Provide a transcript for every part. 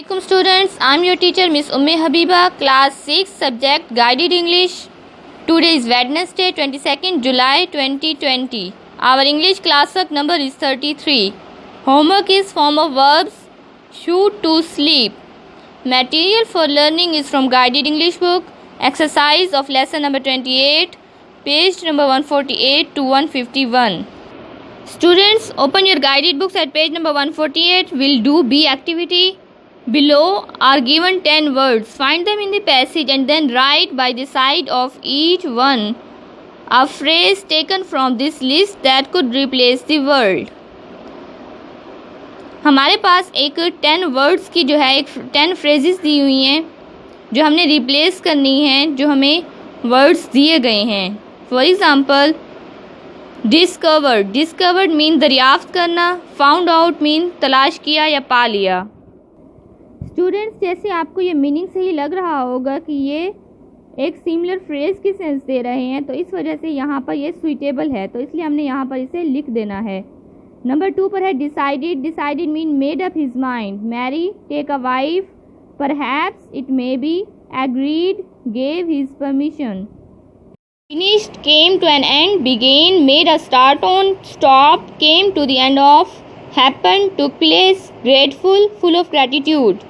Assalamualaikum students, I am your teacher Miss Umme Habiba, class 6 subject guided English. Today is Wednesday 22nd July 2020. Our English class work number is 33. Homework is form of verbs shoot to sleep. Material for learning is from guided English book. Exercise of lesson number 28, page number 148 to 151. Students, open your guided books at page number 148. We'll do B activity. Below are given 10 words. Find them in the passage and then write by the side of each one a phrase taken from this list that could replace the word. हमारे पास एक 10 words की जो है एक 10 phrases दी हुई हैं जो हमने रिप्लेस करनी हैं, जो हमें वर्ड्स दिए गए हैं. फॉर एग्ज़ाम्पल, डिस्कवर्ड मीन दरियाफ्त करना, फाउंड आउट मीन तलाश किया या पा लिया. स्टूडेंट्स, जैसे आपको ये मीनिंग से ही लग रहा होगा कि ये एक सिमिलर फ्रेज की सेंस दे रहे हैं, तो इस वजह से यहाँ पर ये सुइटेबल है, तो इसलिए हमने यहाँ पर इसे लिख देना है. नंबर 2 पर है decided mean made up his mind. Marry, take a wife, perhaps, it may be, agreed, gave his permission. Finished, came to an end, began, made a start on, stop, came to the end of, happened, took place, grateful, full of gratitude.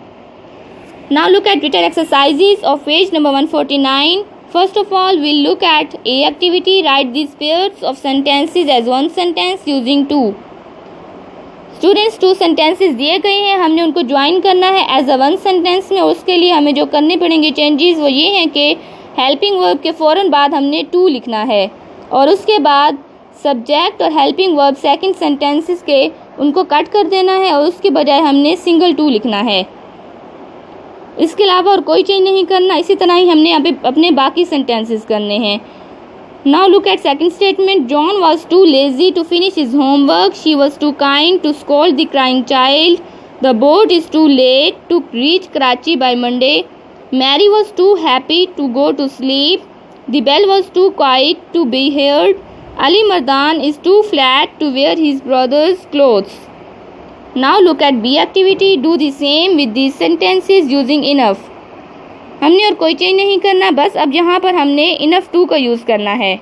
Now look at written exercises of page number 149. First of all, we'll look at A activity. Write these pairs of sentences as one sentence using two. Students, 2 sentences दिए गए हैं, हमने उनको join करना है as a one sentence में. उसके लिए हमें जो करने पड़ेंगे चेंजेस वो ये हैं कि हेल्पिंग वर्ब के फ़ौरन बाद हमने टू लिखना है और उसके बाद सब्जेक्ट और हेल्पिंग वर्ब सेकंड सेंटेंसेस के उनको कट कर देना है और उसके बजाय हमने सिंगल टू लिखना है. इसके अलावा और कोई चेंज नहीं करना. इसी तरह ही हमने यहाँ पे अपने बाकी सेंटेंसेस करने हैं. Now look at second statement. John was too lazy to finish his homework. She was too kind to scold the crying child. The boat is too late to reach Karachi by Monday. Mary was too happy to go to sleep. The bell was too quiet to be heard. Ali Mardan is too flat to wear his brother's clothes. Now look at B activity. Do the same with these sentences using enough. हमने और कोई change नहीं करना, बस अब यहाँ पर हमने enough to का यूज़ करना है.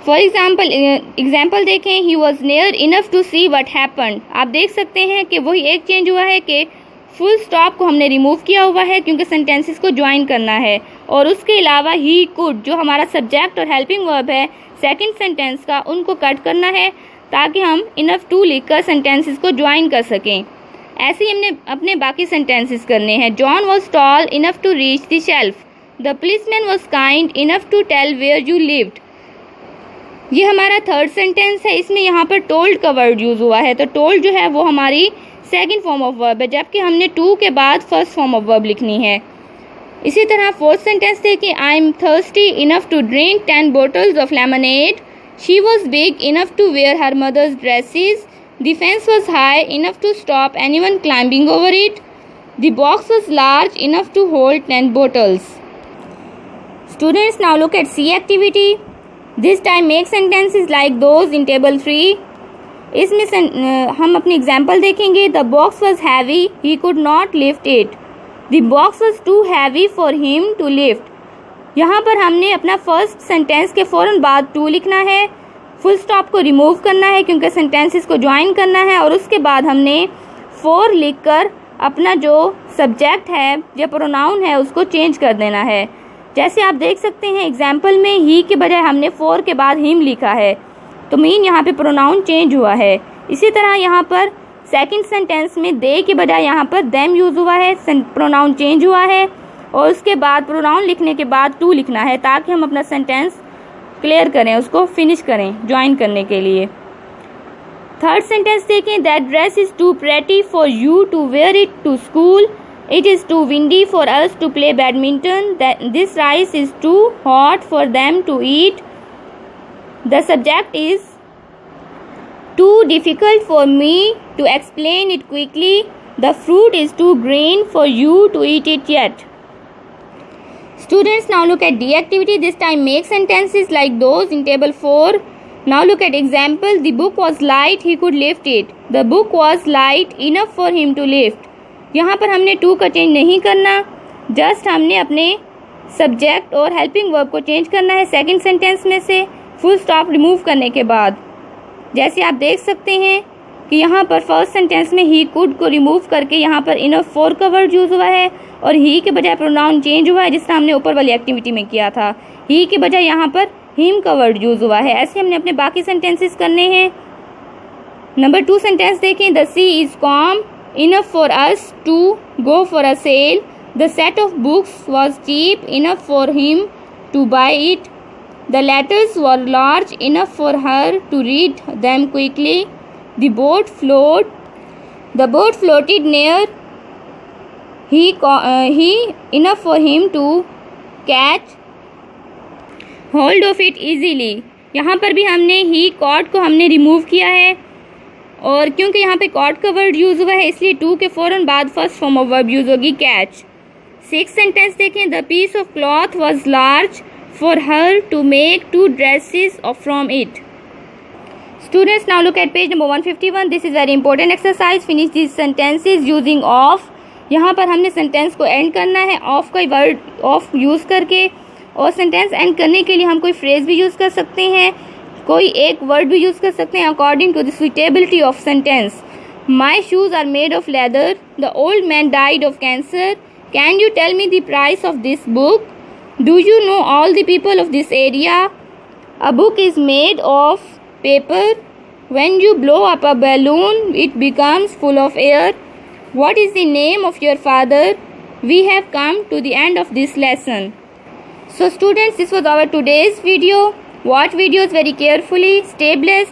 फॉर एग्जाम्पल देखें. He was near enough to see what happened. आप देख सकते हैं कि वही एक चेंज हुआ है कि फुल स्टॉप को हमने रिमूव किया हुआ है क्योंकि सेंटेंसेस को ज्वाइन करना है. और उसके अलावा ही कुड, जो हमारा सब्जेक्ट और हेल्पिंग वर्ब है सेकंड सेंटेंस का, उनको कट करना है ताकि हम इनफ टू लिखकर सेंटेंसेस को ज्वाइन कर सकें. ऐसे ही हमने अपने बाकी सेंटेंसेस करने हैं. John was tall enough to reach the shelf. The policeman was kind enough to tell where you lived. ये हमारा थर्ड सेंटेंस है. इसमें यहाँ पर टोल्ड का वर्ड यूज़ हुआ है, तो टोल्ड जो है वो हमारी सेकंड फॉर्म ऑफ वर्ब है, जबकि हमने टू के बाद फर्स्ट फॉर्म ऑफ वर्ब लिखनी है. इसी तरह फोर्थ सेंटेंस देखिए. I am thirsty enough to drink 10 bottles of lemonade. She was big enough to wear her mother's dresses. The fence was high enough to stop anyone climbing over it. The box was large enough to hold 10 bottles. Students, now look at C activity. This time make sentences like those in table 3. इसमें हम अपनी example देखेंगे. The box was heavy, he could not lift it. The box was too heavy for him to lift. यहाँ पर हमने अपना first sentence के फ़ौरन बाद टू लिखना है, फुल स्टॉप को रिमूव करना है क्योंकि सेंटेंसेस को ज्वाइन करना है, और उसके बाद हमने 4 लिखकर अपना जो सब्जेक्ट है या प्रोनाउन है उसको चेंज कर देना है. जैसे आप देख सकते हैं एग्जाम्पल में ही के बजाय हमने 4 के बाद हिम लिखा है, तो मीन यहाँ पे प्रोनाउन चेंज हुआ है. इसी तरह यहाँ पर सेकंड सेंटेंस में दे के बजाय यहाँ पर देम यूज़ हुआ है, प्रोनाउन चेंज हुआ है, और उसके बाद प्रोनाउन लिखने के बाद टू लिखना है ताकि हम अपना सेंटेंस क्लियर करें, उसको फिनिश करें ज्वाइन करने के लिए. थर्ड सेंटेंस देखें. That dress is too pretty for you to wear it to school. It is too windy for us to play badminton. This rice is too hot for them to eat. The subject is too difficult for me to explain it quickly. The fruit is too green for you to eat it yet. Students, now look at D activity. This time make sentences like those in table 4. Now look at example. The book was light, he could lift it. The book was light enough for him to lift. यहाँ पर हमने to का change नहीं करना, just हमने अपने subject और helping verb को चेंज करना है सेकंड सेंटेंस में से फुल स्टॉप रिमूव करने के बाद। जैसे आप देख सकते हैं कि यहाँ पर फर्स्ट सेंटेंस में ही कुड को रिमूव करके यहाँ पर इनफ फॉर का वर्ड यूज हुआ है और ही के बजाय प्रोनाउन चेंज हुआ है, जिस तरह हमने ऊपर वाली एक्टिविटी में किया था। ही के बजाय यहाँ पर हिम का वर्ड यूज हुआ है। ऐसे हमने अपने बाकी सेंटेंसेस करने हैं। नंबर 2 सेंटेंस देखें। The sea is calm enough for us to go for a sail. The set of books was cheap enough for him to buy it. The letters were large enough for her to read them quickly. The boat floated near he enough for him to catch hold of it easily। यहाँ पर भी हमने ही caught को हमने remove किया है और क्योंकि यहाँ पे caught का वर्ड यूज हुआ है इसलिए टू के फौरन बाद first form of verb use होगी कैच। 6 सेंटेंस देखें। The piece of cloth was large for her to make 2 dresses from it। Students, now look at page number 151. This is very important exercise. Finish these sentences using of। यहाँ पर हमने sentence को and करना है of का word of use करके, और sentence and करने के लिए हम कोई फ्रेज भी यूज़ कर सकते हैं, कोई एक वर्ड भी यूज़ कर सकते हैं according to the suitability of sentence. My shoes are made of leather. The old man died of cancer. Can you tell me the price of this book. Do you know all the people of this area. A book is made of paper. When you blow up a balloon, it becomes full of air. What is the name of your father? We have come to the end of this lesson. So students, this was our today's video. Watch videos very carefully. Stay blessed.